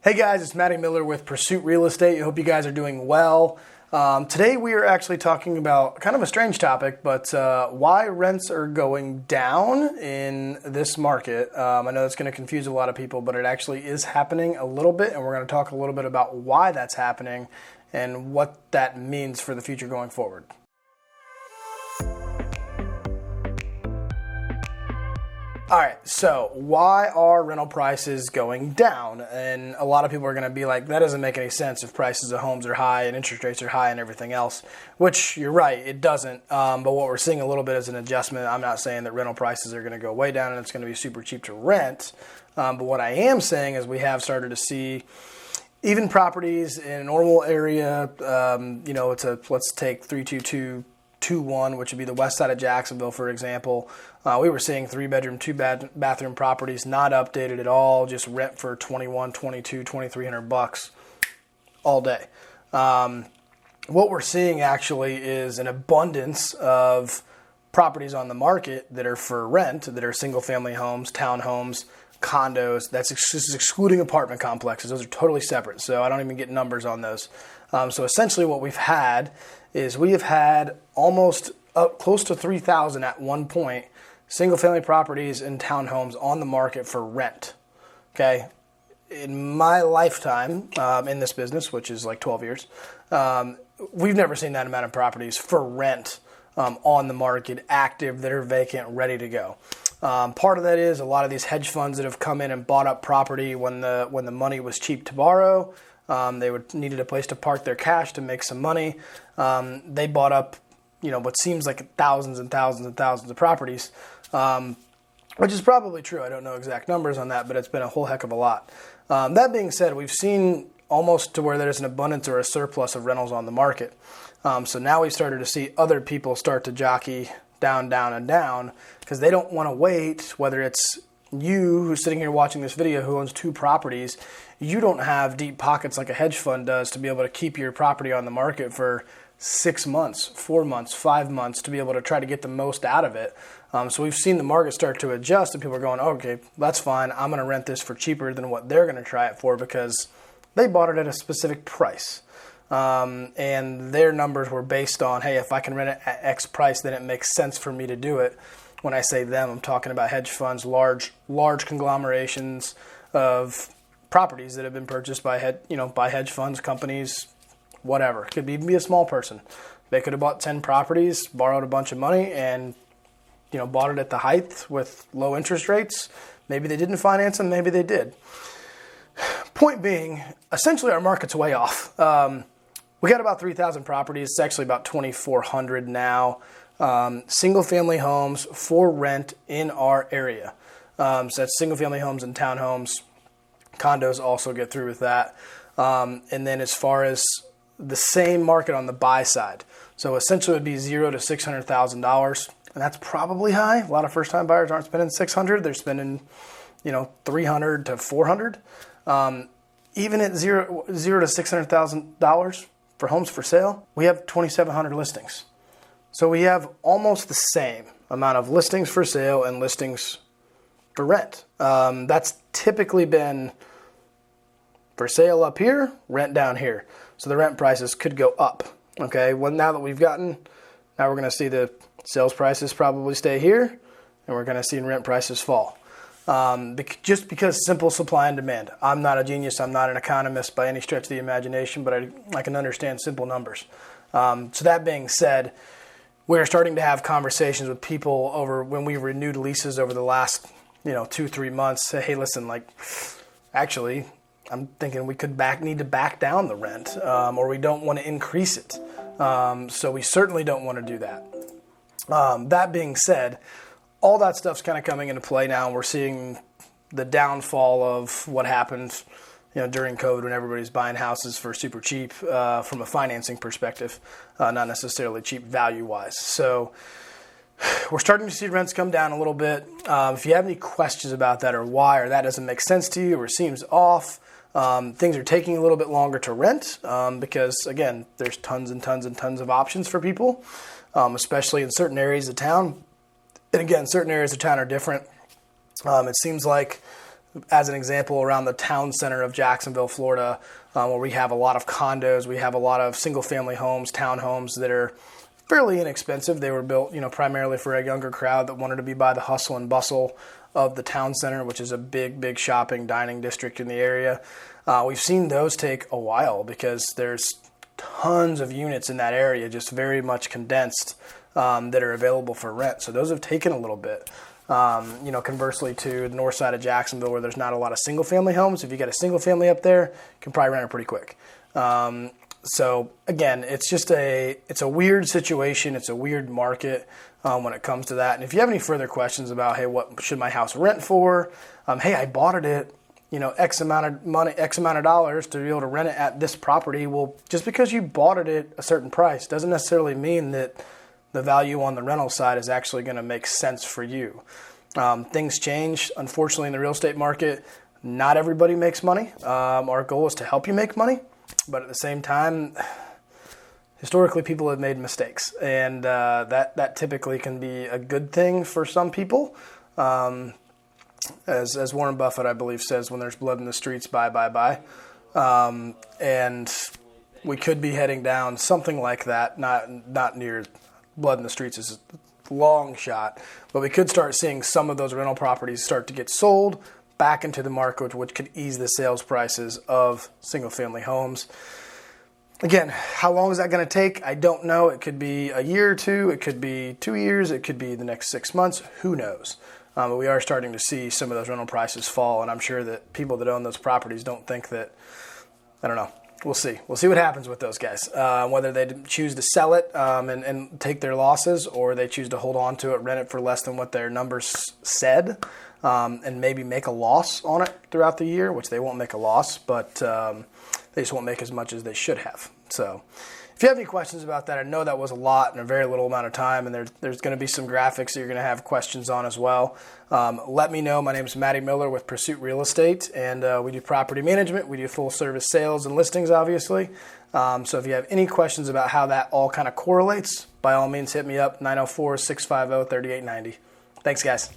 Hey guys, it's Matty Miller with Pursuit Real Estate. I hope you guys are doing well. Today we are actually talking about kind of a strange topic, but why rents are going down in this market. I know it's going to confuse a lot of people, but it actually is happening a little bit, and we're going to talk a little bit about why that's happening and what that means for the future going forward. All right, so why are rental prices going down? And a lot of people are going to be like, that doesn't make any sense if prices of homes are high and interest rates are high and everything else, which you're right, it doesn't. But what we're seeing a little bit is an adjustment. I'm not saying that rental prices are going to go way down and it's going to be super cheap to rent. But what I am saying is we have started to see even properties in a normal area, let's take 32221, which would be the west side of Jacksonville, for example. We were seeing 3-bedroom, 2-bathroom properties, not updated at all, just rent for $2,100, $2,200, $2,300 all day. What we're seeing actually is an abundance of properties on the market that are for rent, that are single-family homes, townhomes, condos. That's excluding apartment complexes. Those are totally separate, so I don't even get numbers on those. So essentially what we've had is we have had almost up close to 3,000 at one point single-family properties and townhomes on the market for rent. Okay, in my lifetime in this business, which is like 12 years, we've never seen that amount of properties for rent on the market, active, that are vacant, ready to go. Part of that is a lot of these hedge funds that have come in and bought up property when the money was cheap to borrow. They needed a place to park their cash to make some money. They bought up, what seems like thousands and thousands and thousands of properties, which is probably true. I don't know exact numbers on that, but it's been a whole heck of a lot. That being said, we've seen almost to where there's an abundance or a surplus of rentals on the market. So now we've started to see other people start to jockey down, down, and down because they don't want to wait, whether it's you who's sitting here watching this video who owns 2 properties. You don't have deep pockets like a hedge fund does to be able to keep your property on the market for 6 months, 4 months, 5 months to be able to try to get the most out of it. So we've seen the market start to adjust and people are going, okay, that's fine. I'm going to rent this for cheaper than what they're going to try it for because they bought it at a specific price. And their numbers were based on, hey, if I can rent it at X price, then it makes sense for me to do it. When I say them, I'm talking about hedge funds, large conglomerations of properties that have been purchased by hedge funds, companies, whatever. Could even be a small person. They could have bought 10 properties, borrowed a bunch of money, and bought it at the height with low interest rates. Maybe they didn't finance them, maybe they did. Point being, essentially our market's way off. We got about 3,000 properties. It's actually about 2,400 now. Single-family homes for rent in our area. So that's single-family homes and townhomes. Condos also get through with that. And then as far as the same market on the buy side. So essentially it would be $0 to $600,000. And that's probably high. A lot of first-time buyers aren't spending $600. They're spending, $300 to $400. Even at $0 to $600,000 for homes for sale, we have 2,700 listings. So we have almost the same amount of listings for sale and listings for rent. That's typically been for sale up here, rent down here. So the rent prices could go up. Okay, well, now we're going to see the sales prices probably stay here, and we're going to see rent prices fall. Just because simple supply and demand. I'm not a genius. I'm not an economist by any stretch of the imagination, but I can understand simple numbers. So that being said, we're starting to have conversations with people over when we renewed leases over the last 2-3 months. Say, hey, listen, actually, I'm thinking we could need to back down the rent, or we don't want to increase it. So we certainly don't want to do that. That being said, all that stuff's kind of coming into play now, and we're seeing the downfall of what happened during COVID when everybody's buying houses for super cheap from a financing perspective, not necessarily cheap value-wise. So we're starting to see rents come down a little bit. If you have any questions about that or why, or that doesn't make sense to you or seems off, things are taking a little bit longer to rent because, again, there's tons and tons and tons of options for people, especially in certain areas of town. And again, certain areas of town are different. It seems like as an example, around the town center of Jacksonville, Florida, where we have a lot of condos, we have a lot of single-family homes, townhomes that are fairly inexpensive. They were built, primarily for a younger crowd that wanted to be by the hustle and bustle of the town center, which is a big shopping, dining district in the area. We've seen those take a while because there's tons of units in that area, just very much condensed, that are available for rent. So those have taken a little bit. Conversely to the north side of Jacksonville, where there's not a lot of single-family homes, if you get a single-family up there, you can probably rent it pretty quick. So again, it's a weird situation. It's a weird market when it comes to that. And if you have any further questions about, hey, what should my house rent for? Hey, I bought it at X amount of money, X amount of dollars to be able to rent it at this property. Well, just because you bought it at a certain price doesn't necessarily mean that the value on the rental side is actually going to make sense for you. Things change, unfortunately, in the real estate market. Not everybody makes money. Our goal is to help you make money, but at the same time, historically, people have made mistakes, and that typically can be a good thing for some people. As Warren Buffett, I believe, says, when there's blood in the streets, buy. And we could be heading down something like that, not near blood in the streets is a long shot, but we could start seeing some of those rental properties start to get sold back into the market, which could ease the sales prices of single-family homes. Again, how long is that going to take? I don't know. It could be a year or two. It could be 2 years. It could be the next 6 months. Who knows? But we are starting to see some of those rental prices fall, and I'm sure that people that own those properties don't think that, I don't know. We'll see. We'll see what happens with those guys, whether they choose to sell it and take their losses, or they choose to hold on to it, rent it for less than what their numbers said, and maybe make a loss on it throughout the year, which they won't make a loss, but they just won't make as much as they should have. So if you have any questions about that, I know that was a lot in a very little amount of time, and there's going to be some graphics that you're going to have questions on as well. Let me know. My name is Matty Miller with Pursuit Real Estate, and we do property management. We do full service sales and listings, obviously. So if you have any questions about how that all kind of correlates, by all means, hit me up, 904-650-3890. Thanks, guys.